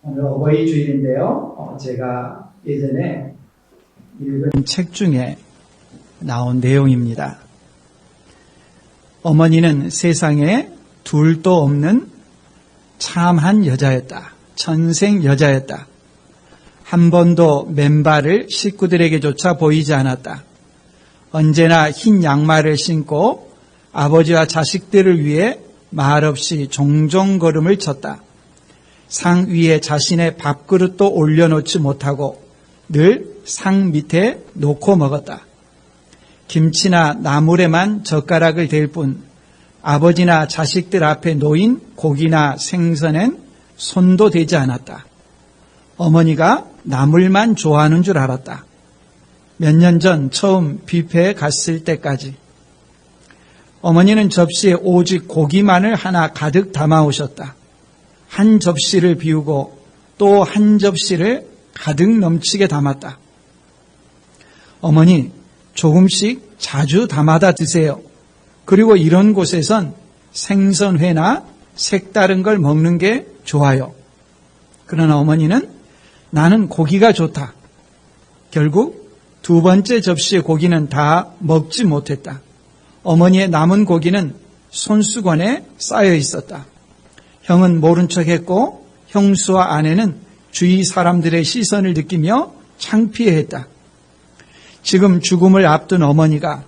오늘 어버이 주일인데요. 제가 예전에 읽은 책 중에 나온 내용입니다. 어머니는 세상에 둘도 없는 참한 여자였다. 천생 여자였다. 한 번도 맨발을 식구들에게조차 보이지 않았다. 언제나 흰 양말을 신고 아버지와 자식들을 위해 말없이 종종 걸음을 쳤다. 상 위에 자신의 밥그릇도 올려놓지 못하고 늘 상 밑에 놓고 먹었다. 김치나 나물에만 젓가락을 댈 뿐 아버지나 자식들 앞에 놓인 고기나 생선엔 손도 대지 않았다. 어머니가 나물만 좋아하는 줄 알았다. 몇 년 전 처음 뷔페에 갔을 때까지 어머니는 접시에 오직 고기만을 하나 가득 담아오셨다. 한 접시를 비우고 또 한 접시를 가득 넘치게 담았다. 어머니, 조금씩 자주 담아다 드세요. 그리고 이런 곳에선 생선회나 색다른 걸 먹는 게 좋아요. 그러나 어머니는 나는 고기가 좋다. 결국 두 번째 접시의 고기는 다 먹지 못했다. 어머니의 남은 고기는 손수건에 쌓여 있었다. 형은 모른 척했고 형수와 아내는 주위 사람들의 시선을 느끼며 창피해했다. 지금 죽음을 앞둔 어머니가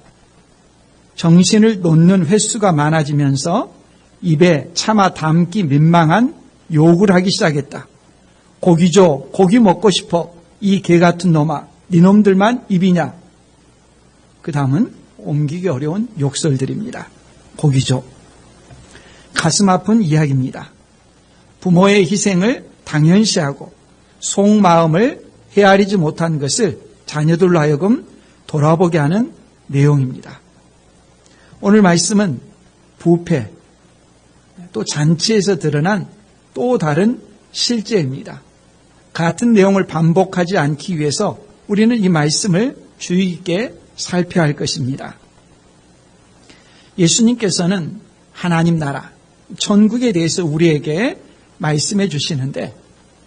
정신을 놓는 횟수가 많아지면서 입에 차마 담기 민망한 욕을 하기 시작했다. 고기 줘, 고기 먹고 싶어. 이 개 같은 놈아, 니놈들만 입이냐. 그 다음은 옮기기 어려운 욕설들입니다. 고기 줘. 가슴 아픈 이야기입니다. 부모의 희생을 당연시하고 속마음을 헤아리지 못한 것을 자녀들로 하여금 돌아보게 하는 내용입니다. 오늘 말씀은 부패, 또 잔치에서 드러난 또 다른 실제입니다. 같은 내용을 반복하지 않기 위해서 우리는 이 말씀을 주의 깊게 살펴야 할 것입니다. 예수님께서는 하나님 나라, 천국에 대해서 우리에게 말씀해 주시는데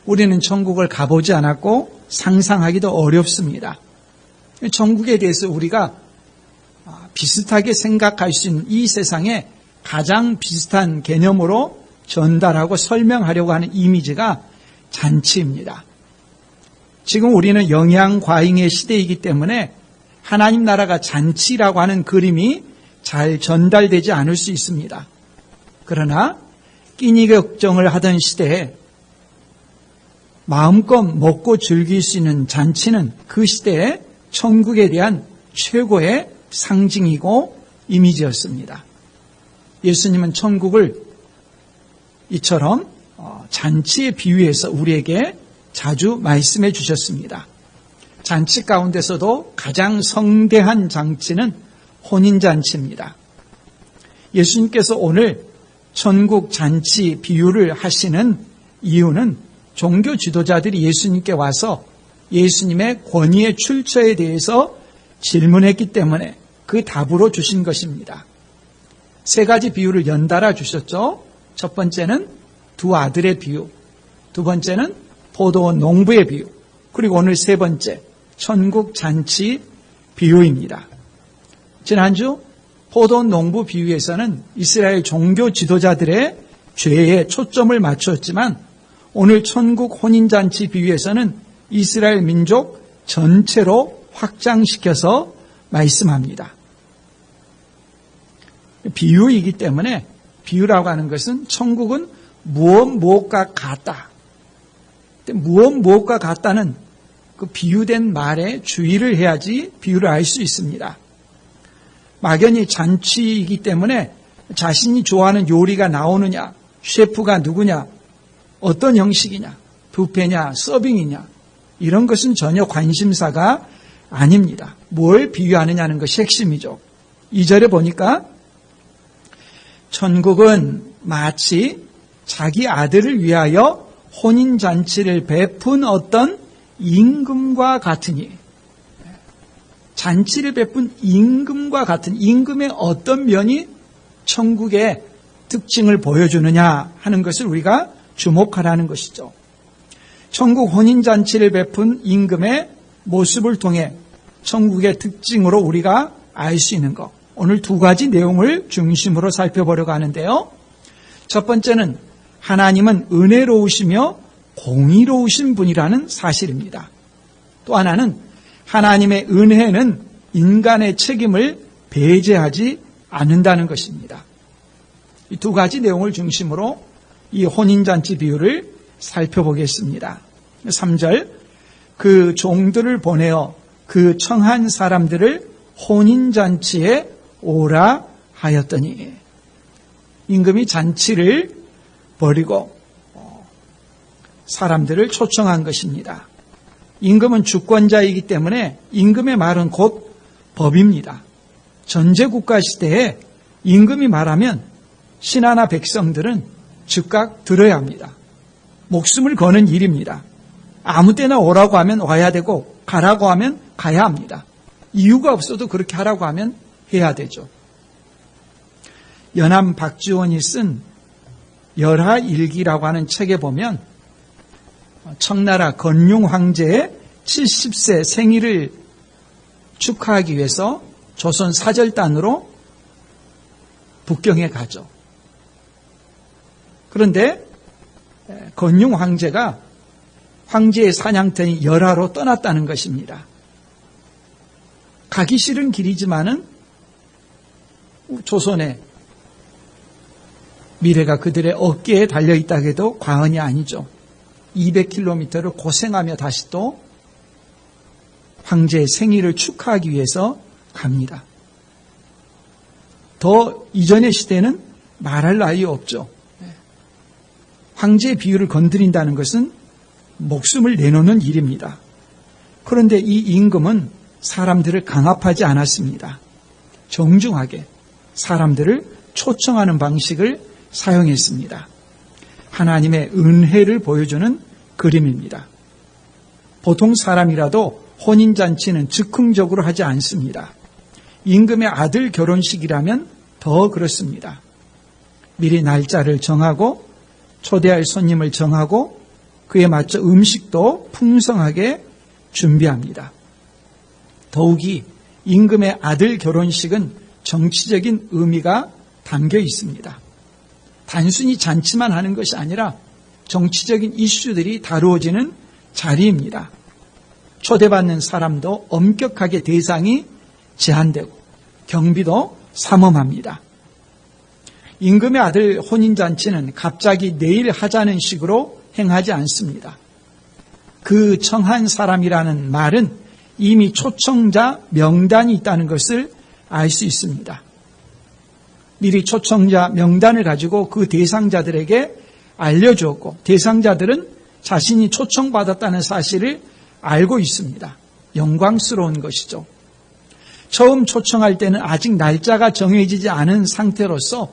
우리는 천국을 가보지 않았고 상상하기도 어렵습니다. 천국에 대해서 우리가 비슷하게 생각할 수 있는 이 세상에 가장 비슷한 개념으로 전달하고 설명하려고 하는 이미지가 잔치입니다. 지금 우리는 영양과잉의 시대이기 때문에 하나님 나라가 잔치라고 하는 그림이 잘 전달되지 않을 수 있습니다. 그러나 끼니 걱정을 하던 시대에 마음껏 먹고 즐길 수 있는 잔치는 그 시대의 천국에 대한 최고의 상징이고 이미지였습니다. 예수님은 천국을 이처럼 잔치에 비유해서 우리에게 자주 말씀해 주셨습니다. 잔치 가운데서도 가장 성대한 잔치는 혼인잔치입니다. 예수님께서 오늘 천국 잔치 비유를 하시는 이유는 종교 지도자들이 예수님께 와서 예수님의 권위의 출처에 대해서 질문했기 때문에 그 답으로 주신 것입니다. 세 가지 비유를 연달아 주셨죠. 첫 번째는 두 아들의 비유, 두 번째는 포도원 농부의 비유, 그리고 오늘 세 번째 천국 잔치 비유입니다. 지난주 포도원 농부 비유에서는 이스라엘 종교 지도자들의 죄에 초점을 맞췄지만 오늘 천국 혼인잔치 비유에서는 이스라엘 민족 전체로 확장시켜서 말씀합니다. 비유이기 때문에 비유라고 하는 것은 천국은 무엇과 같다. 무엇과 같다는 그 비유된 말에 주의를 해야지 비유를 알 수 있습니다. 막연히 잔치이기 때문에 자신이 좋아하는 요리가 나오느냐, 셰프가 누구냐, 어떤 형식이냐, 뷔페냐, 서빙이냐, 이런 것은 전혀 관심사가 아닙니다. 뭘 비유하느냐는 것이 핵심이죠. 2절에 보니까 천국은 마치 자기 아들을 위하여 혼인잔치를 베푼 어떤 임금과 같으니, 잔치를 베푼 임금과 같은, 임금의 어떤 면이 천국의 특징을 보여주느냐 하는 것을 우리가 주목하라는 것이죠. 천국 혼인잔치를 베푼 임금의 모습을 통해 천국의 특징으로 우리가 알 수 있는 것. 오늘 두 가지 내용을 중심으로 살펴보려고 하는데요. 첫 번째는 하나님은 은혜로우시며 공의로우신 분이라는 사실입니다. 또 하나는 하나님의 은혜는 인간의 책임을 배제하지 않는다는 것입니다. 이 두 가지 내용을 중심으로 이 혼인잔치 비유를 살펴보겠습니다. 3절, 그 종들을 보내어 그 청한 사람들을 혼인잔치에 오라 하였더니, 임금이 잔치를 벌이고 사람들을 초청한 것입니다. 임금은 주권자이기 때문에 임금의 말은 곧 법입니다. 전제국가 시대에 임금이 말하면 신하나 백성들은 즉각 들어야 합니다. 목숨을 거는 일입니다. 아무 때나 오라고 하면 와야 되고 가라고 하면 가야 합니다. 이유가 없어도 그렇게 하라고 하면 해야 되죠. 연암 박지원이 쓴 열하일기라고 하는 책에 보면 청나라 건룡 황제의 70세 생일을 축하하기 위해서 조선 사절단으로 북경에 가죠. 그런데 건룡 황제가 황제의 사냥터인 열하로 떠났다는 것입니다. 가기 싫은 길이지만은 조선의 미래가 그들의 어깨에 달려있다고 해도 과언이 아니죠. 200km를 고생하며 다시 또 황제의 생일을 축하하기 위해서 갑니다. 더 이전의 시대는 말할 나위 없죠. 황제의 비유를 건드린다는 것은 목숨을 내놓는 일입니다. 그런데 이 임금은 사람들을 강압하지 않았습니다. 정중하게 사람들을 초청하는 방식을 사용했습니다. 하나님의 은혜를 보여주는 그림입니다. 보통 사람이라도 혼인잔치는 즉흥적으로 하지 않습니다. 임금의 아들 결혼식이라면 더 그렇습니다. 미리 날짜를 정하고 초대할 손님을 정하고 그에 맞춰 음식도 풍성하게 준비합니다. 더욱이 임금의 아들 결혼식은 정치적인 의미가 담겨 있습니다. 단순히 잔치만 하는 것이 아니라 정치적인 이슈들이 다루어지는 자리입니다. 초대받는 사람도 엄격하게 대상이 제한되고 경비도 삼엄합니다. 임금의 아들 혼인잔치는 갑자기 내일 하자는 식으로 행하지 않습니다. 그 청한 사람이라는 말은 이미 초청자 명단이 있다는 것을 알 수 있습니다. 미리 초청자 명단을 가지고 그 대상자들에게 알려주었고 대상자들은 자신이 초청받았다는 사실을 알고 있습니다. 영광스러운 것이죠. 처음 초청할 때는 아직 날짜가 정해지지 않은 상태로서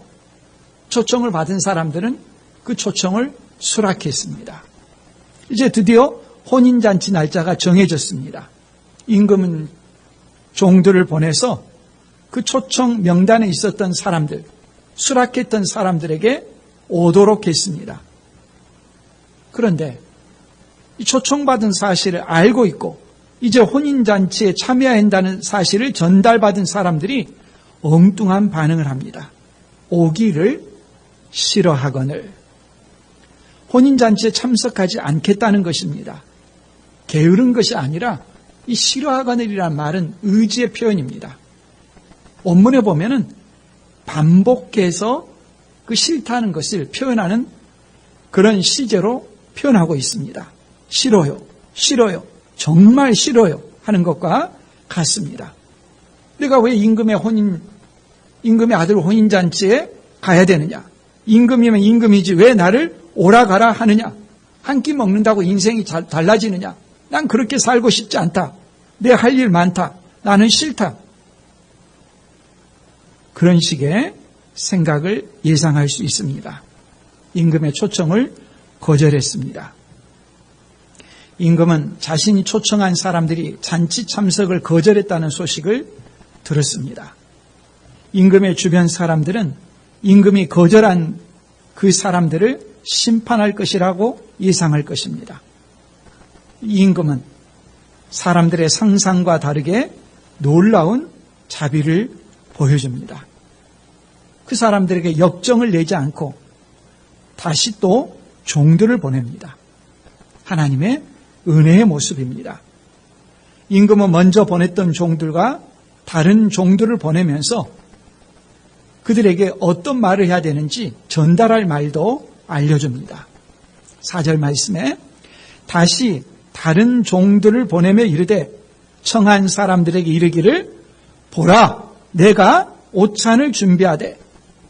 초청을 받은 사람들은 그 초청을 수락했습니다. 이제 드디어 혼인잔치 날짜가 정해졌습니다. 임금은 종들을 보내서 그 초청 명단에 있었던 사람들, 수락했던 사람들에게 오도록 했습니다. 그런데 이 초청받은 사실을 알고 있고 이제 혼인잔치에 참여한다는 사실을 전달받은 사람들이 엉뚱한 반응을 합니다. 오기를 싫어하거늘. 혼인잔치에 참석하지 않겠다는 것입니다. 게으른 것이 아니라 이 싫어하거늘이라는 말은 의지의 표현입니다. 원문에 보면은 반복해서 그 싫다는 것을 표현하는 그런 시제로 표현하고 있습니다. 싫어요, 싫어요, 정말 싫어요 하는 것과 같습니다. 내가 왜 임금의 아들 혼인잔치에 가야 되느냐? 임금이면 임금이지 왜 나를 오라 가라 하느냐? 한 끼 먹는다고 인생이 달라지느냐? 난 그렇게 살고 싶지 않다. 내 할 일 많다. 나는 싫다. 그런 식의 생각을 예상할 수 있습니다. 임금의 초청을 거절했습니다. 임금은 자신이 초청한 사람들이 잔치 참석을 거절했다는 소식을 들었습니다. 임금의 주변 사람들은 임금이 거절한 그 사람들을 심판할 것이라고 예상할 것입니다. 이 임금은 사람들의 상상과 다르게 놀라운 자비를 보여줍니다. 그 사람들에게 역정을 내지 않고 다시 또 종들을 보냅니다. 하나님의 은혜의 모습입니다. 임금은 먼저 보냈던 종들과 다른 종들을 보내면서 그들에게 어떤 말을 해야 되는지 전달할 말도 알려줍니다. 4절 말씀에 다시 다른 종들을 보내며 이르되 청한 사람들에게 이르기를 보라, 내가 오찬을 준비하되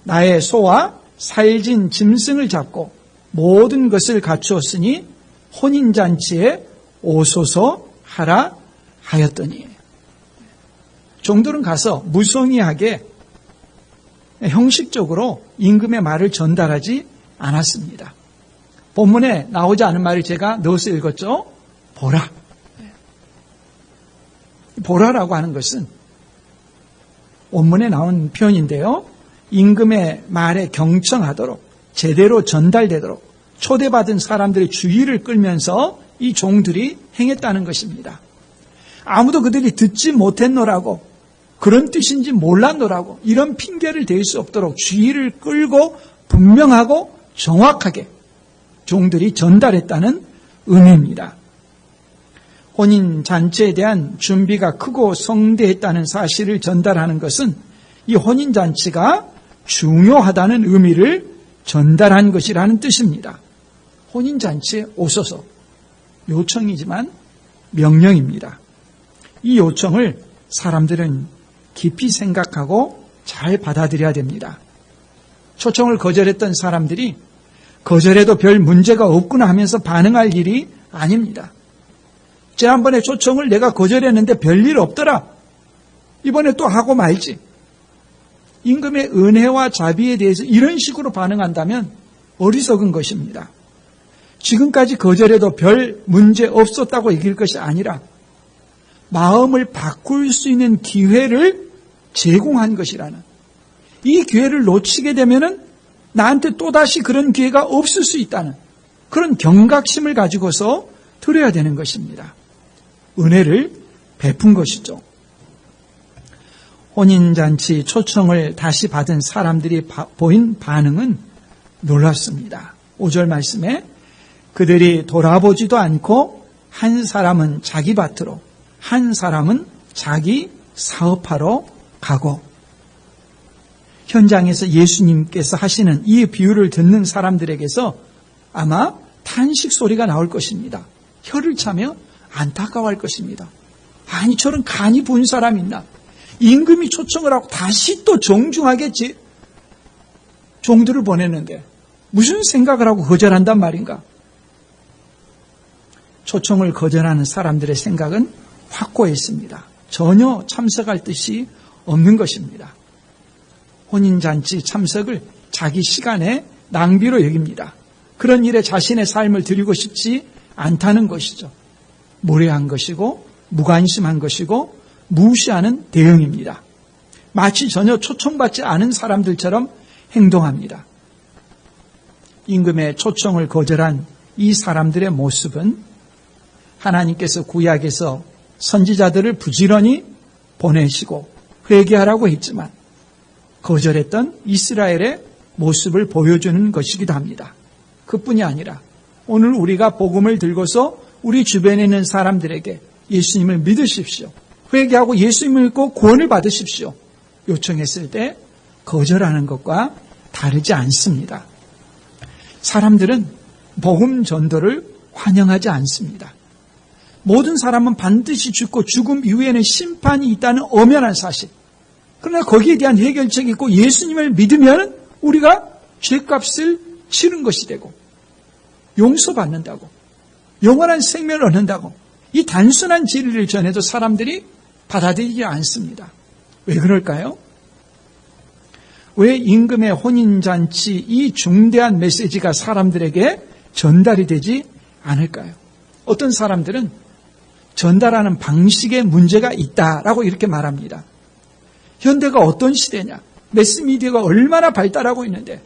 나의 소와 살진 짐승을 잡고 모든 것을 갖추었으니 혼인잔치에 오소서 하라 하였더니, 종들은 가서 무성의하게 형식적으로 임금의 말을 전달하지 않았습니다. 본문에 나오지 않은 말을 제가 넣어서 읽었죠. 보라. 보라라고 하는 것은 원문에 나온 표현인데요. 임금의 말에 경청하도록 제대로 전달되도록 초대받은 사람들의 주의를 끌면서 이 종들이 행했다는 것입니다. 아무도 그들이 듣지 못했노라고, 그런 뜻인지 몰랐노라고 이런 핑계를 댈 수 없도록 주의를 끌고 분명하고 정확하게 종들이 전달했다는 의미입니다. 혼인잔치에 대한 준비가 크고 성대했다는 사실을 전달하는 것은 이 혼인잔치가 중요하다는 의미를 전달한 것이라는 뜻입니다. 혼인잔치에 오소서, 요청이지만 명령입니다. 이 요청을 사람들은 깊이 생각하고 잘 받아들여야 됩니다. 초청을 거절했던 사람들이 거절해도 별 문제가 없구나 하면서 반응할 일이 아닙니다. 지난번에 초청을 내가 거절했는데 별일 없더라, 이번에 또 하고 말지. 임금의 은혜와 자비에 대해서 이런 식으로 반응한다면 어리석은 것입니다. 지금까지 거절해도 별 문제 없었다고 얘기할 것이 아니라 마음을 바꿀 수 있는 기회를 제공한 것이라는, 이 기회를 놓치게 되면은 나한테 또다시 그런 기회가 없을 수 있다는 그런 경각심을 가지고서 드려야 되는 것입니다. 은혜를 베푼 것이죠. 혼인잔치 초청을 다시 받은 사람들이 보인 반응은 놀랍습니다. 5절 말씀에 그들이 돌아보지도 않고 한 사람은 자기 밭으로 한 사람은 자기 사업하러 가고, 현장에서 예수님께서 하시는 이 비유를 듣는 사람들에게서 아마 탄식 소리가 나올 것입니다. 혀를 차며 안타까워할 것입니다. 아니, 저런 간이 부은 사람이 있나? 임금이 초청을 하고 다시 또 정중하게 종들을 보냈는데 무슨 생각을 하고 거절한단 말인가? 초청을 거절하는 사람들의 생각은 확고했습니다. 전혀 참석할 뜻이 없는 것입니다. 혼인잔치 참석을 자기 시간의 낭비로 여깁니다. 그런 일에 자신의 삶을 드리고 싶지 않다는 것이죠. 무례한 것이고 무관심한 것이고 무시하는 대응입니다. 마치 전혀 초청받지 않은 사람들처럼 행동합니다. 임금의 초청을 거절한 이 사람들의 모습은 하나님께서 구약에서 선지자들을 부지런히 보내시고 회개하라고 했지만 거절했던 이스라엘의 모습을 보여주는 것이기도 합니다. 그뿐이 아니라 오늘 우리가 복음을 들고서 우리 주변에 있는 사람들에게 예수님을 믿으십시오, 회개하고 예수님을 믿고 구원을 받으십시오 요청했을 때 거절하는 것과 다르지 않습니다. 사람들은 복음 전도를 환영하지 않습니다. 모든 사람은 반드시 죽고 죽음 이후에는 심판이 있다는 엄연한 사실, 그러나 거기에 대한 해결책이 있고 예수님을 믿으면 우리가 죄값을 치른 것이 되고 용서받는다고, 영원한 생명을 얻는다고, 이 단순한 진리를 전해도 사람들이 받아들이지 않습니다. 왜 그럴까요? 왜 임금의 혼인잔치 이 중대한 메시지가 사람들에게 전달이 되지 않을까요? 어떤 사람들은 전달하는 방식에 문제가 있다라고 이렇게 말합니다. 현대가 어떤 시대냐? 매스미디어가 얼마나 발달하고 있는데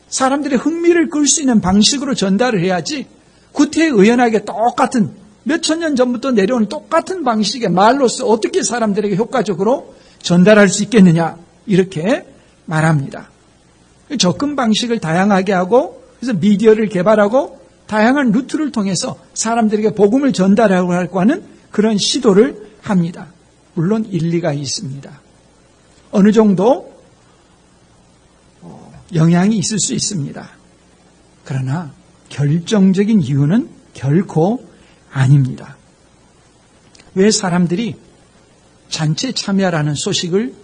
사람들의 흥미를 끌 수 있는 방식으로 전달을 해야지 구태의연하게 똑같은 몇천 년 전부터 내려온 똑같은 방식의 말로서 어떻게 사람들에게 효과적으로 전달할 수 있겠느냐 이렇게 말합니다. 접근 방식을 다양하게 하고 그래서 미디어를 개발하고 다양한 루트를 통해서 사람들에게 복음을 전달하려고 하는 그런 시도를 합니다. 물론 일리가 있습니다. 어느 정도 영향이 있을 수 있습니다. 그러나 결정적인 이유는 결코 아닙니다. 왜 사람들이 잔치에 참여하라는 소식을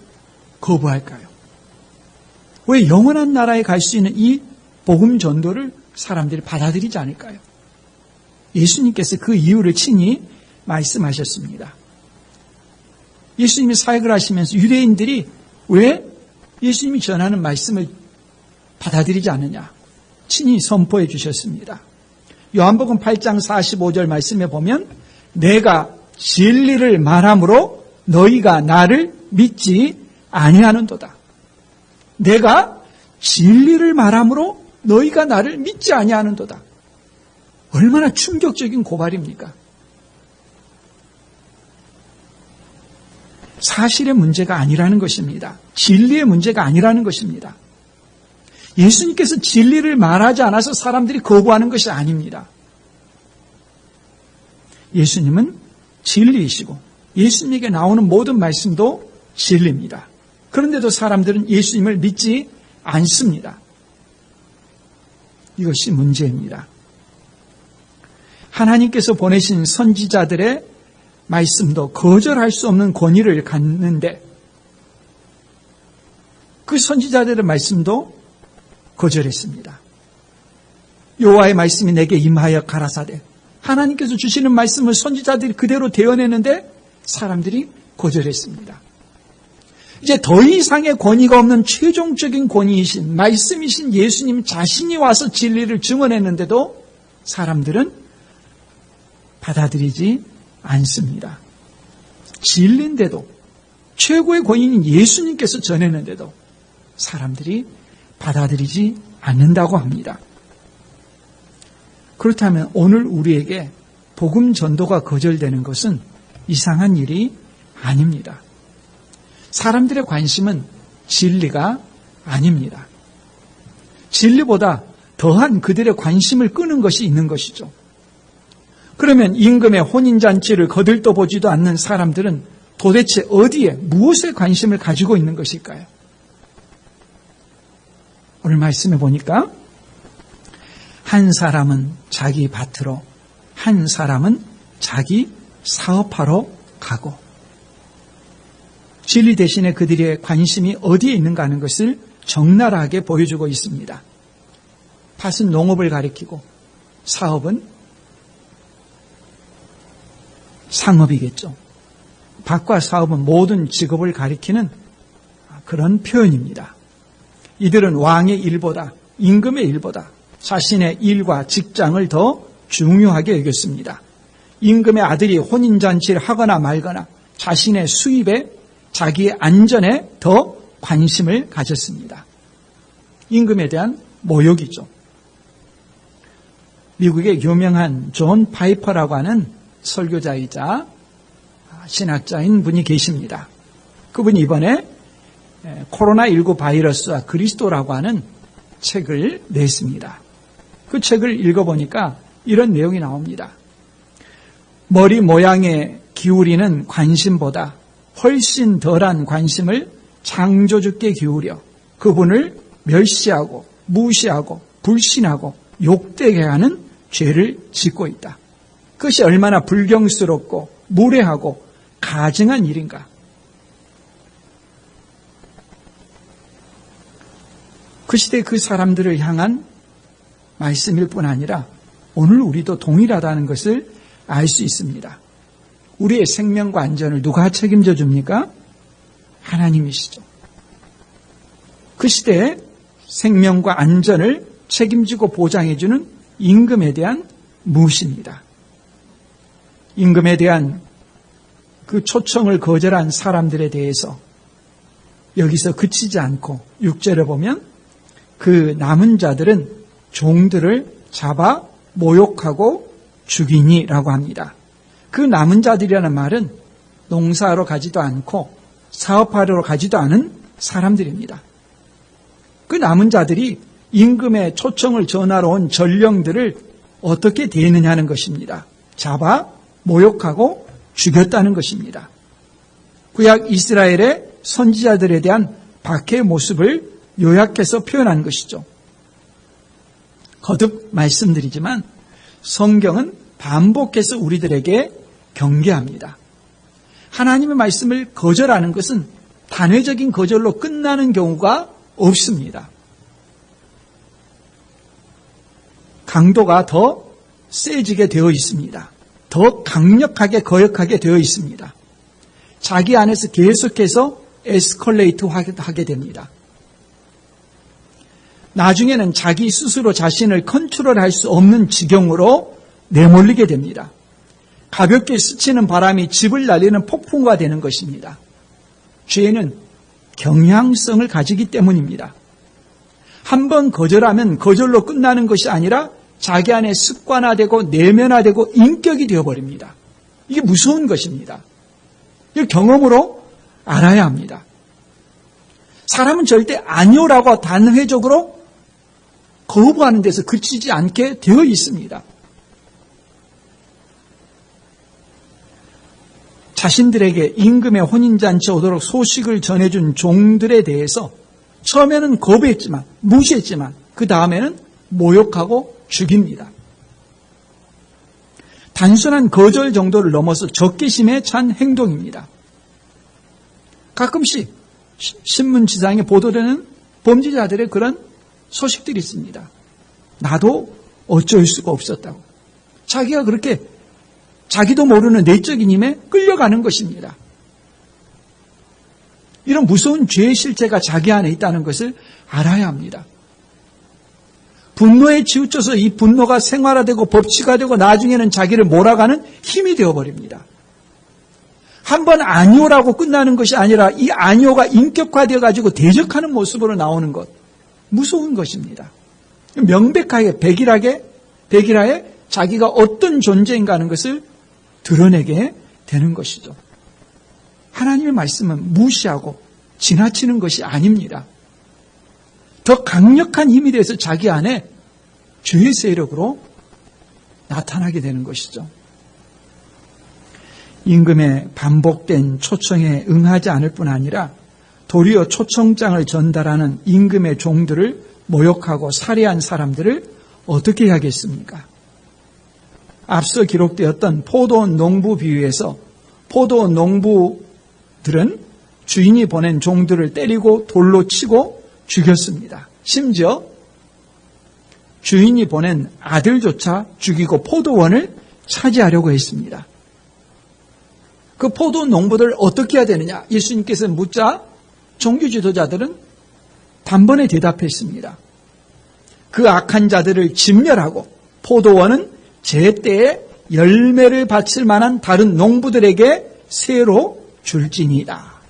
거부할까요? 왜 영원한 나라에 갈 수 있는 이 복음 전도를 사람들이 받아들이지 않을까요? 예수님께서 그 이유를 친히 말씀하셨습니다. 예수님이 사역을 하시면서 유대인들이 왜 예수님이 전하는 말씀을 받아들이지 않느냐? 친히 선포해 주셨습니다. 요한복음 8장 45절 말씀에 보면 내가 진리를 말함으로 너희가 나를 믿지 아니하는도다. 내가 진리를 말함으로 너희가 나를 믿지 아니하는도다. 얼마나 충격적인 고발입니까? 사실의 문제가 아니라는 것입니다. 진리의 문제가 아니라는 것입니다. 예수님께서 진리를 말하지 않아서 사람들이 거부하는 것이 아닙니다. 예수님은 진리이시고 예수님에게 나오는 모든 말씀도 진리입니다. 그런데도 사람들은 예수님을 믿지 않습니다. 이것이 문제입니다. 하나님께서 보내신 선지자들의 말씀도 거절할 수 없는 권위를 갖는데 그 선지자들의 말씀도 거절했습니다. 여호와의 말씀이 내게 임하여 가라사대 하나님께서 주시는 말씀을 선지자들이 그대로 대언했는데 사람들이 거절했습니다. 이제 더 이상의 권위가 없는 최종적인 권위이신 말씀이신 예수님 자신이 와서 진리를 증언했는데도 사람들은 받아들이지 않습니다. 진리인데도 최고의 권위인 예수님께서 전했는데도 사람들이 받아들이지 않는다고 합니다. 그렇다면 오늘 우리에게 복음 전도가 거절되는 것은 이상한 일이 아닙니다. 사람들의 관심은 진리가 아닙니다. 진리보다 더한 그들의 관심을 끄는 것이 있는 것이죠. 그러면 임금의 혼인잔치를 거들떠보지도 않는 사람들은 도대체 어디에 무엇에 관심을 가지고 있는 것일까요? 오늘 말씀해 보니까 한 사람은 자기 밭으로 한 사람은 자기 사업하러 가고 진리 대신에 그들의 관심이 어디에 있는가 하는 것을 적나라하게 보여주고 있습니다. 밭은 농업을 가리키고 사업은 상업이겠죠. 밭과 사업은 모든 직업을 가리키는 그런 표현입니다. 이들은 왕의 일보다 임금의 일보다 자신의 일과 직장을 더 중요하게 여겼습니다. 임금의 아들이 혼인잔치를 하거나 말거나 자신의 수입에 자기의 안전에 더 관심을 가졌습니다. 임금에 대한 모욕이죠. 미국의 유명한 존 파이퍼라고 하는 설교자이자 신학자인 분이 계십니다. 그분이 이번에 코로나19 바이러스와 그리스도라고 하는 책을 냈습니다. 그 책을 읽어보니까 이런 내용이 나옵니다. 머리 모양에 기울이는 관심보다 훨씬 덜한 관심을 창조주께 기울여 그분을 멸시하고 무시하고 불신하고 욕되게 하는 죄를 짓고 있다. 그것이 얼마나 불경스럽고 무례하고 가증한 일인가. 그 시대 그 사람들을 향한 말씀일 뿐 아니라 오늘 우리도 동일하다는 것을 알 수 있습니다. 우리의 생명과 안전을 누가 책임져 줍니까? 하나님이시죠. 그 시대에 생명과 안전을 책임지고 보장해주는 임금에 대한 무시입니다. 임금에 대한 그 초청을 거절한 사람들에 대해서 여기서 그치지 않고 6절에 보면 그 남은 자들은 종들을 잡아 모욕하고 죽이니라고 합니다. 그 남은 자들이라는 말은 농사하러 가지도 않고 사업하러 가지도 않은 사람들입니다. 그 남은 자들이 임금의 초청을 전하러 온 전령들을 어떻게 대느냐는 것입니다. 잡아 모욕하고 죽였다는 것입니다. 구약 이스라엘의 선지자들에 대한 박해의 모습을 요약해서 표현한 것이죠. 거듭 말씀드리지만 성경은 반복해서 우리들에게 경계합니다. 하나님의 말씀을 거절하는 것은 단회적인 거절로 끝나는 경우가 없습니다. 강도가 더 세지게 되어 있습니다. 더 강력하게 거역하게 되어 있습니다. 자기 안에서 계속해서 에스컬레이트 하게 됩니다. 나중에는 자기 스스로 자신을 컨트롤할 수 없는 지경으로 내몰리게 됩니다. 가볍게 스치는 바람이 집을 날리는 폭풍과 되는 것입니다. 죄는 경향성을 가지기 때문입니다. 한번 거절하면 거절로 끝나는 것이 아니라 자기 안에 습관화되고 내면화되고 인격이 되어버립니다. 이게 무서운 것입니다. 이 경험으로 알아야 합니다. 사람은 절대 아니오라고 단회적으로 거부하는 데서 그치지 않게 되어 있습니다. 자신들에게 임금의 혼인잔치에 오도록 소식을 전해준 종들에 대해서 처음에는 거부했지만 무시했지만 그 다음에는 모욕하고 죽입니다. 단순한 거절 정도를 넘어서 적개심에 찬 행동입니다. 가끔씩 신문지상에 보도되는 범죄자들의 그런 소식들이 있습니다. 나도 어쩔 수가 없었다고. 자기가 그렇게 자기도 모르는 내적인 힘에 끌려가는 것입니다. 이런 무서운 죄의 실체가 자기 안에 있다는 것을 알아야 합니다. 분노에 치우쳐서 이 분노가 생활화되고 법칙화되고 나중에는 자기를 몰아가는 힘이 되어버립니다. 한번 아니오라고 끝나는 것이 아니라 이 아니오가 인격화되어 가지고 대적하는 모습으로 나오는 것, 무서운 것입니다. 명백하게 백일하에 자기가 어떤 존재인가 하는 것을 드러내게 되는 것이죠. 하나님의 말씀은 무시하고 지나치는 것이 아닙니다. 더 강력한 힘이 돼서 자기 안에 죄의 세력으로 나타나게 되는 것이죠. 임금의 반복된 초청에 응하지 않을 뿐 아니라 도리어 초청장을 전달하는 임금의 종들을 모욕하고 살해한 사람들을 어떻게 하겠습니까? 앞서 기록되었던 포도원 농부 비유에서 포도원 농부들은 주인이 보낸 종들을 때리고 돌로 치고 죽였습니다. 심지어 주인이 보낸 아들조차 죽이고 포도원을 차지하려고 했습니다. 그 포도원 농부들을 어떻게 해야 되느냐? 예수님께서 묻자 종교 지도자들은 단번에 대답했습니다. 그 악한 자들을 진멸하고 포도원은 제때에 열매를 바칠 만한 다른 농부들에게 새로 줄지니이다.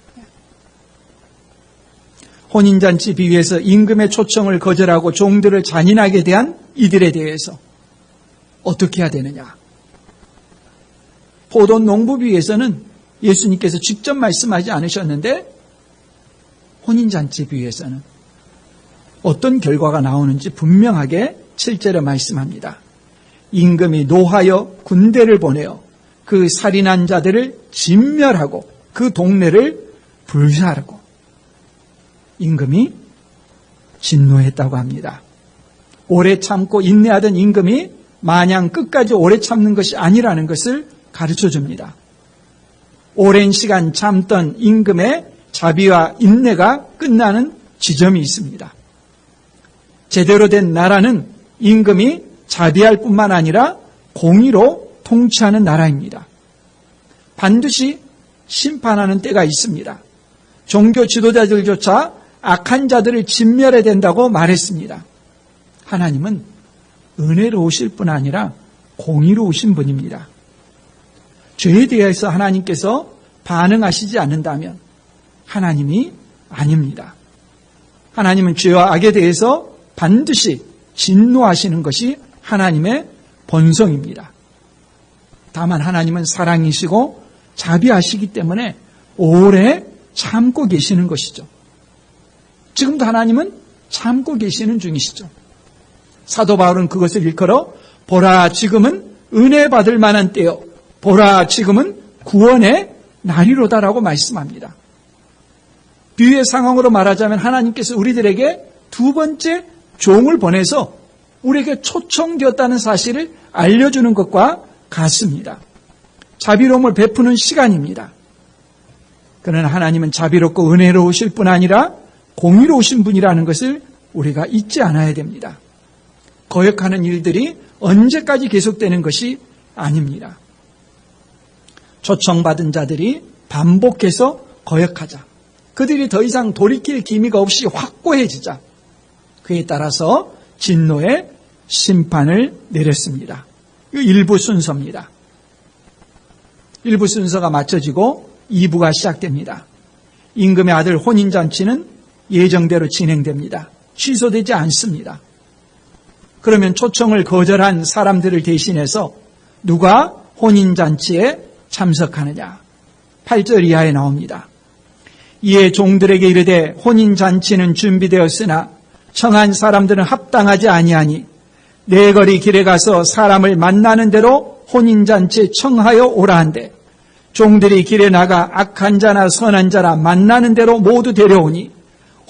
혼인잔치 비유에서 임금의 초청을 거절하고 종들을 잔인하게 대한 이들에 대해서 어떻게 해야 되느냐? 포도원 농부 비유에서는 예수님께서 직접 말씀하지 않으셨는데 혼인잔치 비유에서는 어떤 결과가 나오는지 분명하게 7절에 말씀합니다. 임금이 노하여 군대를 보내어 그 살인한 자들을 진멸하고 그 동네를 불사르고 임금이 진노했다고 합니다. 오래 참고 인내하던 임금이 마냥 끝까지 오래 참는 것이 아니라는 것을 가르쳐줍니다. 오랜 시간 참던 임금의 자비와 인내가 끝나는 지점이 있습니다. 제대로 된 나라는 임금이 자비할 뿐만 아니라 공의로 통치하는 나라입니다. 반드시 심판하는 때가 있습니다. 종교 지도자들조차 악한 자들을 진멸해야 된다고 말했습니다. 하나님은 은혜로우실 뿐 아니라 공의로우신 분입니다. 죄에 대해서 하나님께서 반응하시지 않는다면 하나님이 아닙니다. 하나님은 죄와 악에 대해서 반드시 진노하시는 것이 하나님의 본성입니다. 다만 하나님은 사랑이시고 자비하시기 때문에 오래 참고 계시는 것이죠. 지금도 하나님은 참고 계시는 중이시죠. 사도 바울은 그것을 일컬어 보라 지금은 은혜 받을 만한 때요, 보라 지금은 구원의 날이로다라고 말씀합니다. 비유의 상황으로 말하자면 하나님께서 우리들에게 두 번째 종을 보내서 우리에게 초청되었다는 사실을 알려주는 것과 같습니다. 자비로움을 베푸는 시간입니다. 그러나 하나님은 자비롭고 은혜로우실 뿐 아니라 공의로우신 분이라는 것을 우리가 잊지 않아야 됩니다. 거역하는 일들이 언제까지 계속되는 것이 아닙니다. 초청받은 자들이 반복해서 거역하자, 그들이 더 이상 돌이킬 기미가 없이 확고해지자, 그에 따라서 진노의 심판을 내렸습니다. 이 1부 순서입니다. 1부 순서가 마쳐지고 2부가 시작됩니다. 임금의 아들 혼인잔치는 예정대로 진행됩니다. 취소되지 않습니다. 그러면 초청을 거절한 사람들을 대신해서 누가 혼인잔치에 참석하느냐? 8절 이하에 나옵니다. 이에 종들에게 이르되 혼인잔치는 준비되었으나 청한 사람들은 합당하지 아니하니 네 거리 길에 가서 사람을 만나는 대로 혼인잔치에 청하여 오라 한대, 종들이 길에 나가 악한 자나 선한 자라 만나는 대로 모두 데려오니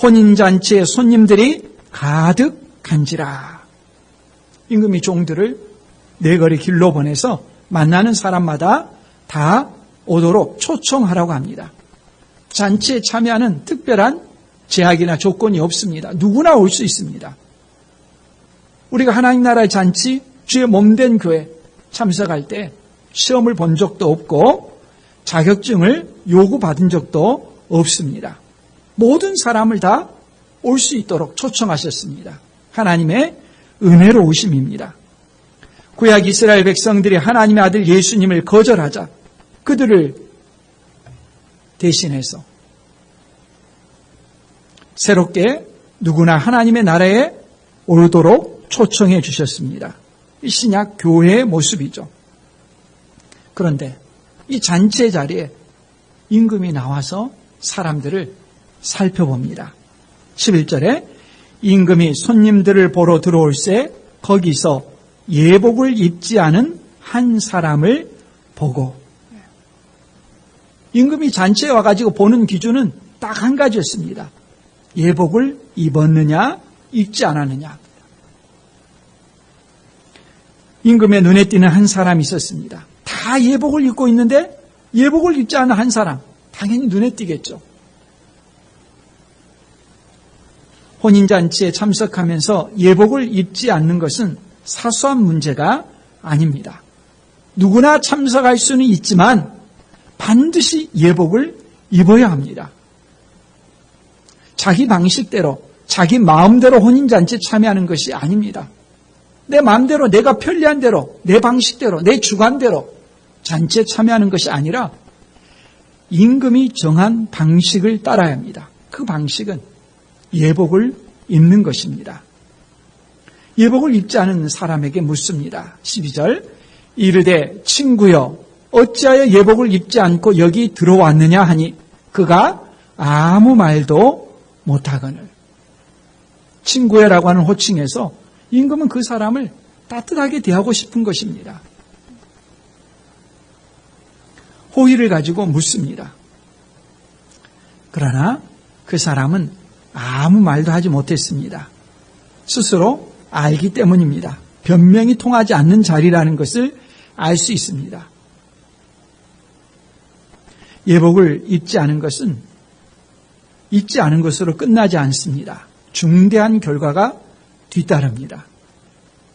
혼인잔치에 손님들이 가득한지라. 임금이 종들을 네 거리 길로 보내서 만나는 사람마다 다 오도록 초청하라고 합니다. 잔치에 참여하는 특별한 제약이나 조건이 없습니다. 누구나 올 수 있습니다. 우리가 하나님 나라의 잔치, 주의 몸된 교회 참석할 때 시험을 본 적도 없고 자격증을 요구받은 적도 없습니다. 모든 사람을 다 올 수 있도록 초청하셨습니다. 하나님의 은혜로우심입니다. 구약 이스라엘 백성들이 하나님의 아들 예수님을 거절하자 그들을 대신해서 새롭게 누구나 하나님의 나라에 오도록 초청해 주셨습니다. 이 신약 교회의 모습이죠. 그런데 이 잔치의 자리에 임금이 나와서 사람들을 살펴봅니다. 11절에 임금이 손님들을 보러 들어올새 거기서 예복을 입지 않은 한 사람을 보고, 임금이 잔치에 와가지고 보는 기준은 딱 한 가지였습니다. 예복을 입었느냐 입지 않았느냐. 임금의 눈에 띄는 한 사람이 있었습니다. 다 예복을 입고 있는데 예복을 입지 않은 한 사람, 당연히 눈에 띄겠죠. 혼인잔치에 참석하면서 예복을 입지 않는 것은 사소한 문제가 아닙니다. 누구나 참석할 수는 있지만 반드시 예복을 입어야 합니다. 자기 방식대로, 자기 마음대로 혼인잔치에 참여하는 것이 아닙니다. 내 마음대로, 내가 편리한 대로, 내 방식대로, 내 주관대로 잔치에 참여하는 것이 아니라 임금이 정한 방식을 따라야 합니다. 그 방식은 예복을 입는 것입니다. 예복을 입지 않은 사람에게 묻습니다. 12절, 이르되 친구여 어찌하여 예복을 입지 않고 여기 들어왔느냐 하니 그가 아무 말도 못하거늘. 친구여라고 하는 호칭에서 임금은 그 사람을 따뜻하게 대하고 싶은 것입니다. 호의를 가지고 묻습니다. 그러나 그 사람은 아무 말도 하지 못했습니다. 스스로 알기 때문입니다. 변명이 통하지 않는 자리라는 것을 알 수 있습니다. 예복을 입지 않은 것은 입지 않은 것으로 끝나지 않습니다. 중대한 결과가 뒤따릅니다.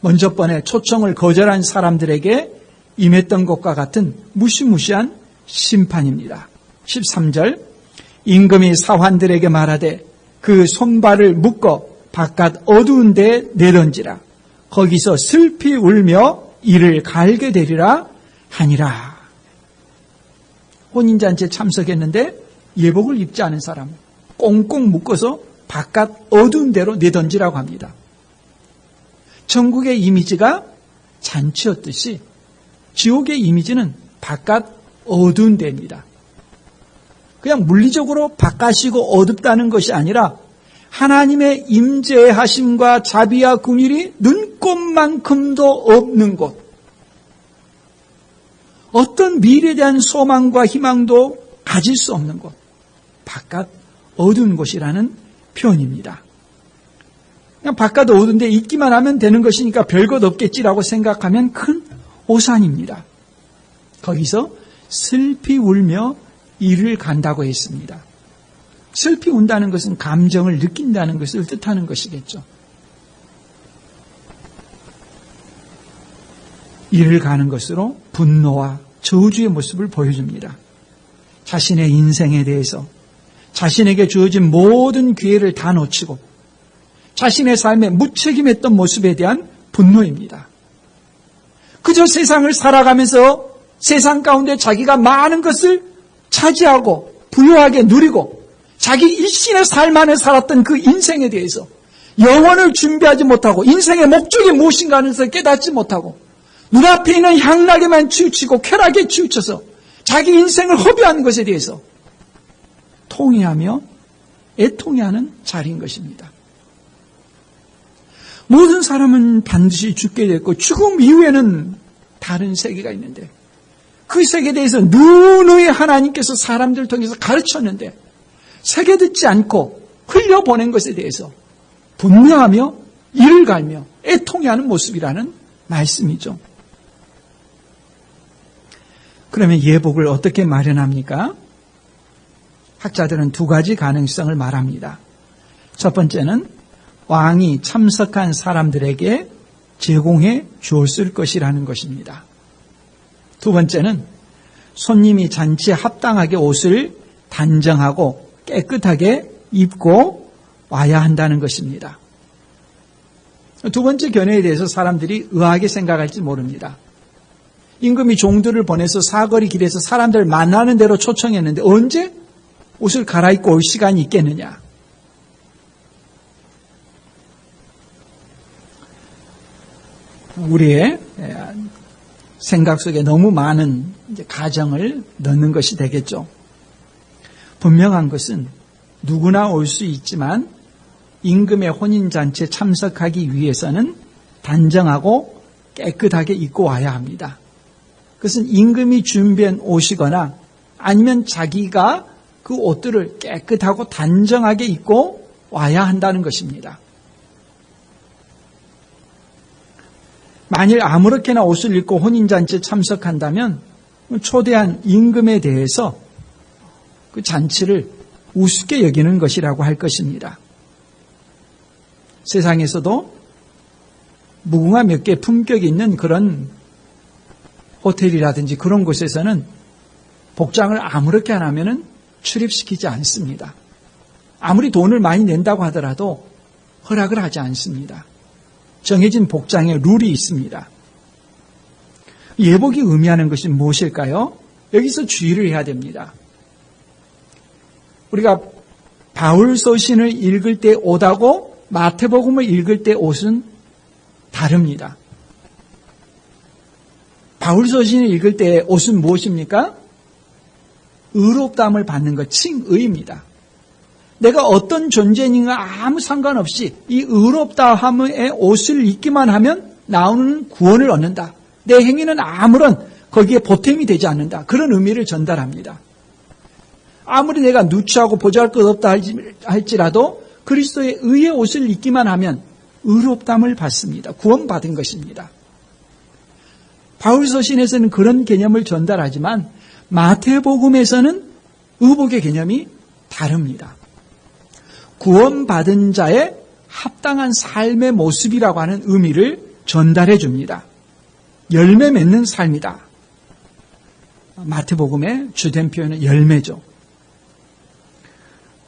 먼저 번에 초청을 거절한 사람들에게 임했던 것과 같은 무시무시한 심판입니다. 13절, 임금이 사환들에게 말하되 그 손발을 묶어 바깥 어두운 데에 내던지라. 거기서 슬피 울며 이를 갈게 되리라 하니라. 혼인잔치에 참석했는데 예복을 입지 않은 사람을 꽁꽁 묶어서 바깥 어두운 데로 내던지라고 합니다. 전국의 이미지가 잔치였듯이 지옥의 이미지는 바깥 어두운 데입니다. 그냥 물리적으로 바깥이고 어둡다는 것이 아니라 하나님의 임재하심과 자비와 긍휼이 눈꼽만큼도 없는 곳, 어떤 미래에 대한 소망과 희망도 가질 수 없는 곳, 바깥 어두운 곳이라는 표현입니다. 그냥 바깥 어두운데 있기만 하면 되는 것이니까 별것 없겠지라고 생각하면 큰 오산입니다. 거기서 슬피 울며 이를 간다고 했습니다. 슬피 운다는 것은 감정을 느낀다는 것을 뜻하는 것이겠죠. 이를 가는 것으로 분노와 저주의 모습을 보여줍니다. 자신의 인생에 대해서 자신에게 주어진 모든 기회를 다 놓치고 자신의 삶에 무책임했던 모습에 대한 분노입니다. 그저 세상을 살아가면서 세상 가운데 자기가 많은 것을 차지하고 부유하게 누리고 자기 일신의 삶 안에 살았던 그 인생에 대해서 영혼을 준비하지 못하고 인생의 목적이 무엇인가 하는 것을 깨닫지 못하고 눈앞에 있는 향락에만 치우치고 쾌락에 치우쳐서 자기 인생을 허비하는 것에 대해서 통회하며 애통해하는 자리인 것입니다. 모든 사람은 반드시 죽게 됐고 죽음 이후에는 다른 세계가 있는데 그 세계에 대해서 누누이 하나님께서 사람들을 통해서 가르쳤는데 새겨 듣지 않고 흘려보낸 것에 대해서 분노하며 이를 갈며 애통해하는 모습이라는 말씀이죠. 그러면 예복을 어떻게 마련합니까? 학자들은 두 가지 가능성을 말합니다. 첫 번째는 왕이 참석한 사람들에게 제공해 주었을 것이라는 것입니다. 두 번째는 손님이 잔치에 합당하게 옷을 단정하고 깨끗하게 입고 와야 한다는 것입니다. 두 번째 견해에 대해서 사람들이 의아하게 생각할지 모릅니다. 임금이 종들을 보내서 사거리 길에서 사람들을 만나는 대로 초청했는데 언제 옷을 갈아입고 올 시간이 있겠느냐? 우리의 생각 속에 너무 많은 가정을 넣는 것이 되겠죠. 분명한 것은 누구나 올 수 있지만 임금의 혼인잔치에 참석하기 위해서는 단정하고 깨끗하게 입고 와야 합니다. 그것은 임금이 준비한 옷이거나 아니면 자기가 그 옷들을 깨끗하고 단정하게 입고 와야 한다는 것입니다. 만일 아무렇게나 옷을 입고 혼인잔치에 참석한다면 초대한 임금에 대해서 그 잔치를 우습게 여기는 것이라고 할 것입니다. 세상에서도 무궁화 몇 개 품격이 있는 그런 호텔이라든지 그런 곳에서는 복장을 아무렇게 안 하면은 출입시키지 않습니다. 아무리 돈을 많이 낸다고 하더라도 허락을 하지 않습니다. 정해진 복장의 룰이 있습니다. 예복이 의미하는 것이 무엇일까요? 여기서 주의를 해야 됩니다. 우리가 바울 서신을 읽을 때 옷하고 마태복음을 읽을 때 옷은 다릅니다. 바울 서신을 읽을 때 옷은 무엇입니까? 의롭다함을 받는 것, 칭의입니다. 내가 어떤 존재인가 아무 상관없이 이 의롭다함의 옷을 입기만 하면 나오는 구원을 얻는다. 내 행위는 아무런 거기에 보탬이 되지 않는다. 그런 의미를 전달합니다. 아무리 내가 누추하고 보잘것없다 할지라도 그리스도의 의의 옷을 입기만 하면 의롭다함을 받습니다. 구원받은 것입니다. 바울 서신에서는 그런 개념을 전달하지만 마태복음에서는 의복의 개념이 다릅니다. 구원받은 자의 합당한 삶의 모습이라고 하는 의미를 전달해 줍니다. 열매 맺는 삶이다. 마태복음의 주된 표현은 열매죠.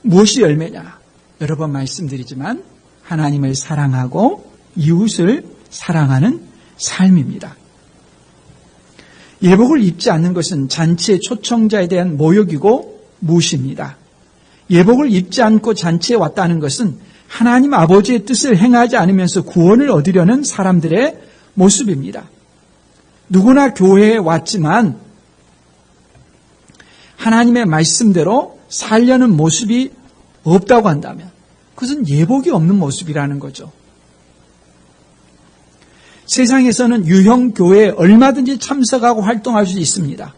무엇이 열매냐? 여러 번 말씀드리지만 하나님을 사랑하고 이웃을 사랑하는 삶입니다. 예복을 입지 않는 것은 잔치의 초청자에 대한 모욕이고 무시입니다. 예복을 입지 않고 잔치에 왔다는 것은 하나님 아버지의 뜻을 행하지 않으면서 구원을 얻으려는 사람들의 모습입니다. 누구나 교회에 왔지만 하나님의 말씀대로 살려는 모습이 없다고 한다면 그것은 예복이 없는 모습이라는 거죠. 세상에서는 유형 교회에 얼마든지 참석하고 활동할 수 있습니다.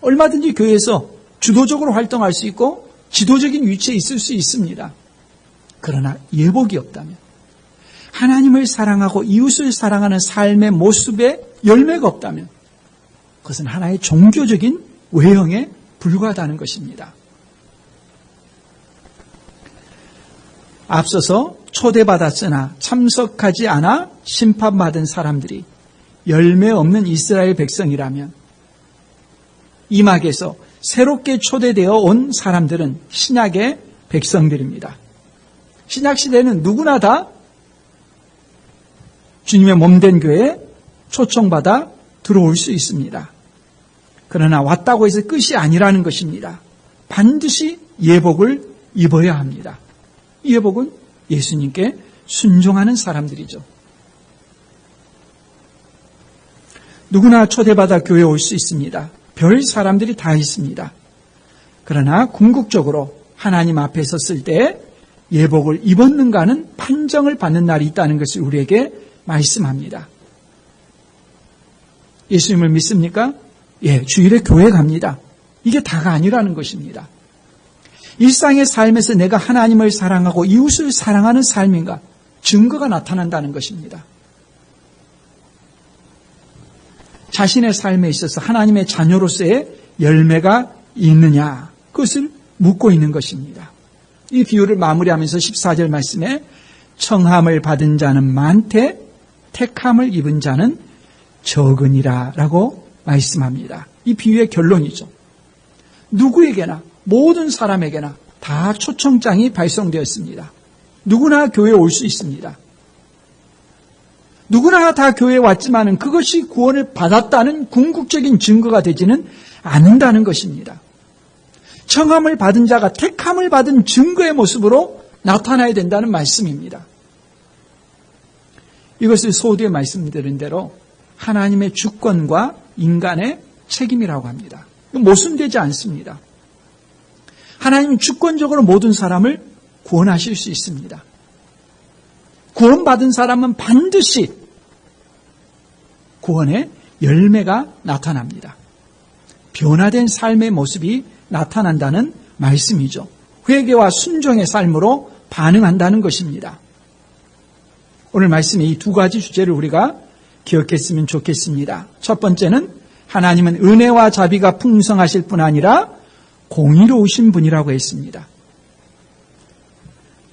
얼마든지 교회에서 주도적으로 활동할 수 있고 지도적인 위치에 있을 수 있습니다. 그러나 예복이 없다면, 하나님을 사랑하고 이웃을 사랑하는 삶의 모습에 열매가 없다면 그것은 하나의 종교적인 외형에 불과하다는 것입니다. 앞서서 초대받았으나 참석하지 않아 심판받은 사람들이 열매 없는 이스라엘 백성이라면, 이막에서 새롭게 초대되어 온 사람들은 신약의 백성들입니다. 신약시대는 누구나 다 주님의 몸된 교회에 초청받아 들어올 수 있습니다. 그러나 왔다고 해서 끝이 아니라는 것입니다. 반드시 예복을 입어야 합니다. 이 예복은 예수님께 순종하는 사람들이죠. 누구나 초대받아 교회에 올 수 있습니다. 별 사람들이 다 있습니다. 그러나 궁극적으로 하나님 앞에 섰을 때 예복을 입었는가는 판정을 받는 날이 있다는 것을 우리에게 말씀합니다. 예수님을 믿습니까? 예, 주일에 교회 갑니다. 이게 다가 아니라는 것입니다. 일상의 삶에서 내가 하나님을 사랑하고 이웃을 사랑하는 삶인가? 증거가 나타난다는 것입니다. 자신의 삶에 있어서 하나님의 자녀로서의 열매가 있느냐? 그것을 묻고 있는 것입니다. 이 비유를 마무리하면서 14절 말씀에 청함을 받은 자는 많되 택함을 입은 자는 적으니라 라고 말씀합니다. 이 비유의 결론이죠. 누구에게나, 모든 사람에게나 다 초청장이 발송되었습니다. 누구나 교회에 올 수 있습니다. 누구나 다 교회에 왔지만 그것이 구원을 받았다는 궁극적인 증거가 되지는 않는다는 것입니다. 청함을 받은 자가 택함을 받은 증거의 모습으로 나타나야 된다는 말씀입니다. 이것을 소두에 말씀드린 대로 하나님의 주권과 인간의 책임이라고 합니다. 모순되지 않습니다. 하나님은 주권적으로 모든 사람을 구원하실 수 있습니다. 구원받은 사람은 반드시 구원의 열매가 나타납니다. 변화된 삶의 모습이 나타난다는 말씀이죠. 회개와 순종의 삶으로 반응한다는 것입니다. 오늘 말씀의 이 두 가지 주제를 우리가 기억했으면 좋겠습니다. 첫 번째는 하나님은 은혜와 자비가 풍성하실 뿐 아니라 공의로우신 분이라고 했습니다.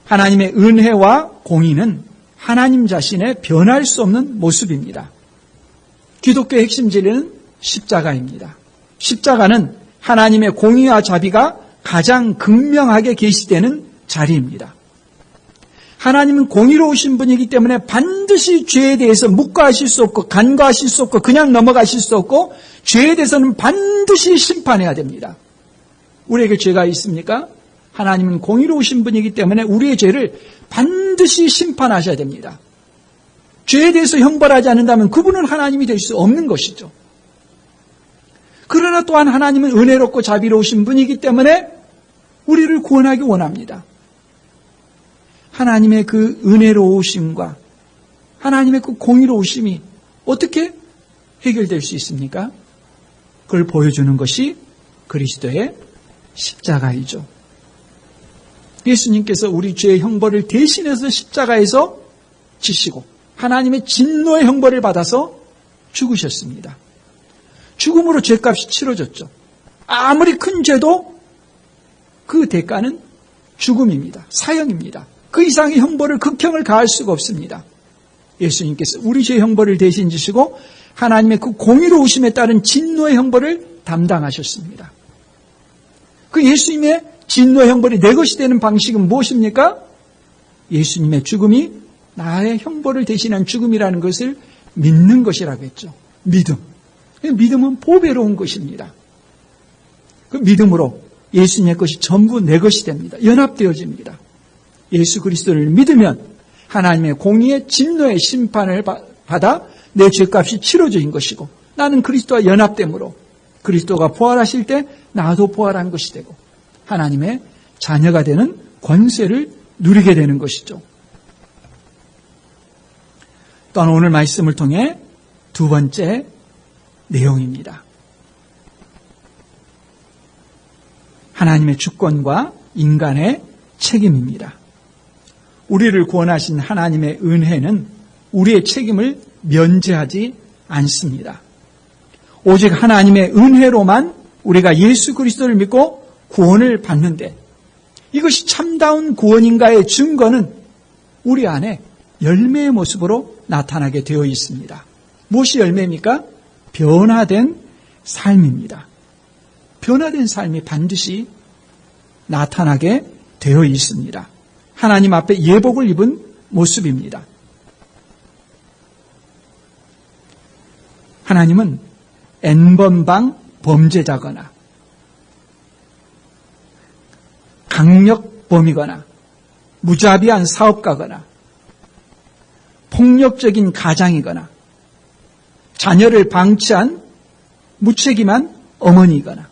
하나님의 은혜와 공의는 하나님 자신의 변할 수 없는 모습입니다. 기독교의 핵심 진리는 십자가입니다. 십자가는 하나님의 공의와 자비가 가장 극명하게 계시되는 자리입니다. 하나님은 공의로우신 분이기 때문에 반드시 죄에 대해서 묵과하실 수 없고 간과하실 수 없고 그냥 넘어가실 수 없고 죄에 대해서는 반드시 심판해야 됩니다. 우리에게 죄가 있습니까? 하나님은 공의로우신 분이기 때문에 우리의 죄를 반드시 심판하셔야 됩니다. 죄에 대해서 형벌하지 않는다면 그분은 하나님이 될 수 없는 것이죠. 그러나 또한 하나님은 은혜롭고 자비로우신 분이기 때문에 우리를 구원하기 원합니다. 하나님의 그 은혜로우심과 하나님의 그 공의로우심이 어떻게 해결될 수 있습니까? 그걸 보여주는 것이 그리스도의 십자가이죠. 예수님께서 우리 죄의 형벌을 대신해서 십자가에서 지시고 하나님의 진노의 형벌을 받아서 죽으셨습니다. 죽음으로 죄값이 치러졌죠. 아무리 큰 죄도 그 대가는 죽음입니다. 사형입니다. 그 이상의 형벌을 극형을 가할 수가 없습니다. 예수님께서 우리 죄의 형벌을 대신 지시고 하나님의 그 공의로우심에 따른 진노의 형벌을 담당하셨습니다. 그 예수님의 진노의 형벌이 내 것이 되는 방식은 무엇입니까? 예수님의 죽음이 나의 형벌을 대신한 죽음이라는 것을 믿는 것이라고 했죠. 믿음. 믿음은 보배로운 것입니다. 그 믿음으로 예수님의 것이 전부 내 것이 됩니다. 연합되어집니다. 예수 그리스도를 믿으면 하나님의 공의의 진노의 심판을 받아 내 죄값이 치러진 것이고 나는 그리스도와 연합됨으로 그리스도가 부활하실 때 나도 부활한 것이 되고 하나님의 자녀가 되는 권세를 누리게 되는 것이죠. 또한 오늘 말씀을 통해 두 번째 내용입니다. 하나님의 주권과 인간의 책임입니다. 우리를 구원하신 하나님의 은혜는 우리의 책임을 면제하지 않습니다. 오직 하나님의 은혜로만 우리가 예수 그리스도를 믿고 구원을 받는데 이것이 참다운 구원인가의 증거는 우리 안에 열매의 모습으로 나타나게 되어 있습니다. 무엇이 열매입니까? 변화된 삶입니다. 변화된 삶이 반드시 나타나게 되어 있습니다. 하나님 앞에 예복을 입은 모습입니다. 하나님은 N번방 범죄자거나 강력범이거나 무자비한 사업가거나 폭력적인 가장이거나 자녀를 방치한 무책임한 어머니이거나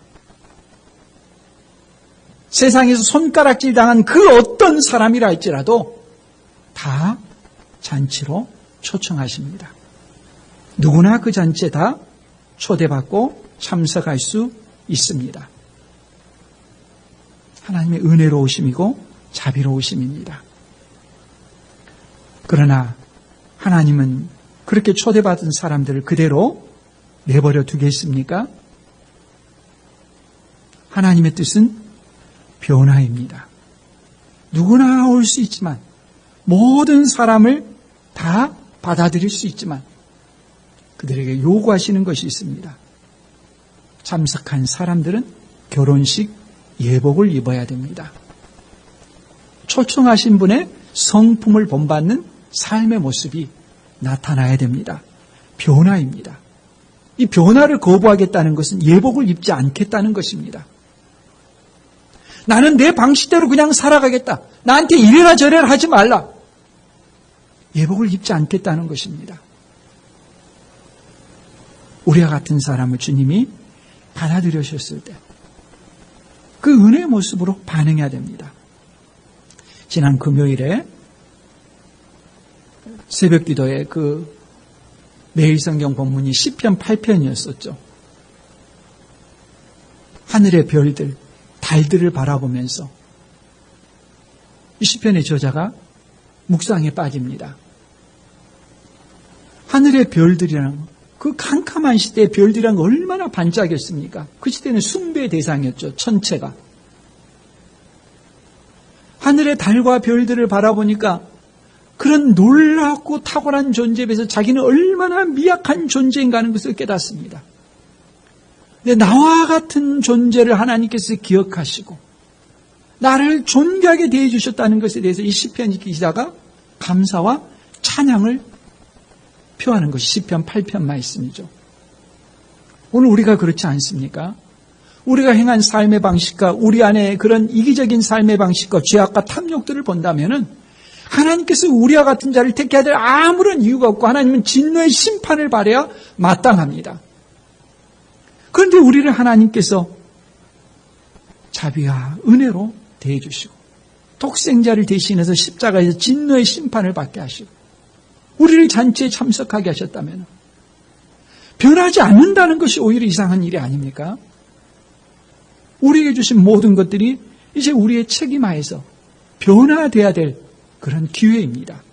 세상에서 손가락질 당한 그 어떤 사람이라 할지라도 다 잔치로 초청하십니다. 누구나 그 잔치에 다 초대받고 참석할 수 있습니다. 하나님의 은혜로우심이고 자비로우심입니다. 그러나 하나님은 그렇게 초대받은 사람들을 그대로 내버려 두겠습니까? 하나님의 뜻은 변화입니다. 누구나 올 수 있지만 모든 사람을 다 받아들일 수 있지만 그들에게 요구하시는 것이 있습니다. 참석한 사람들은 결혼식 예복을 입어야 됩니다. 초청하신 분의 성품을 본받는 삶의 모습이 나타나야 됩니다. 변화입니다. 이 변화를 거부하겠다는 것은 예복을 입지 않겠다는 것입니다. 나는 내 방식대로 그냥 살아가겠다. 나한테 이래라 저래라 하지 말라. 예복을 입지 않겠다는 것입니다. 우리와 같은 사람을 주님이 받아들여셨을 때 그 은혜의 모습으로 반응해야 됩니다. 지난 금요일에 새벽기도에 그 매일 성경 본문이 시편 8편이었었죠. 하늘의 별들, 달들을 바라보면서 이 시편의 저자가 묵상에 빠집니다. 하늘의 별들이라는 그 캄캄한 시대의 별들이란 거 얼마나 반짝였습니까? 그 시대는 숭배의 대상이었죠. 천체가. 하늘의 달과 별들을 바라보니까 그런 놀랍고 탁월한 존재에 비해서 자기는 얼마나 미약한 존재인가 하는 것을 깨닫습니다. 근데 나와 같은 존재를 하나님께서 기억하시고 나를 존귀하게 대해주셨다는 것에 대해서 이 시편 기자가 감사와 찬양을 표하는 것이 시편 8편 말씀이죠. 오늘 우리가 그렇지 않습니까? 우리가 행한 삶의 방식과 우리 안에 그런 이기적인 삶의 방식과 죄악과 탐욕들을 본다면은 하나님께서 우리와 같은 자를 택해야 될 아무런 이유가 없고 하나님은 진노의 심판을 받아야 마땅합니다. 그런데 우리를 하나님께서 자비와 은혜로 대해주시고 독생자를 대신해서 십자가에서 진노의 심판을 받게 하시고 우리를 잔치에 참석하게 하셨다면 변하지 않는다는 것이 오히려 이상한 일이 아닙니까? 우리에게 주신 모든 것들이 이제 우리의 책임하에서 변화돼야 될 그런 기회입니다.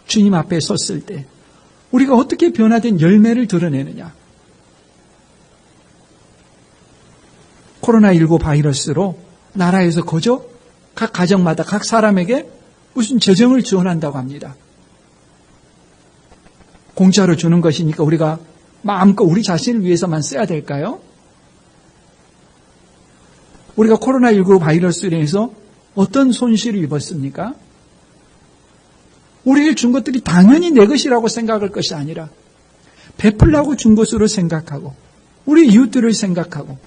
주님 앞에 섰을 때 우리가 어떻게 변화된 열매를 드러내느냐. 코로나19 바이러스로 나라에서 거저 각 가정마다 각 사람에게 무슨 재정을 지원한다고 합니다. 공짜로 주는 것이니까 우리가 마음껏 우리 자신을 위해서만 써야 될까요? 우리가 코로나19 바이러스로 인해서 어떤 손실을 입었습니까? 우리에게 준 것들이 당연히 내 것이라고 생각할 것이 아니라 베풀라고 준 것으로 생각하고 우리 이웃들을 생각하고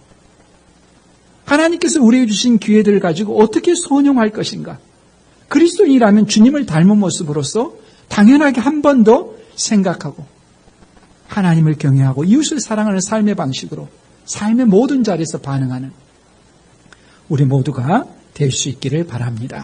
하나님께서 우리에게 주신 기회들을 가지고 어떻게 선용할 것인가? 그리스도인이라면 주님을 닮은 모습으로서 당연하게 한 번 더 생각하고 하나님을 경외하고 이웃을 사랑하는 삶의 방식으로 삶의 모든 자리에서 반응하는 우리 모두가 될 수 있기를 바랍니다.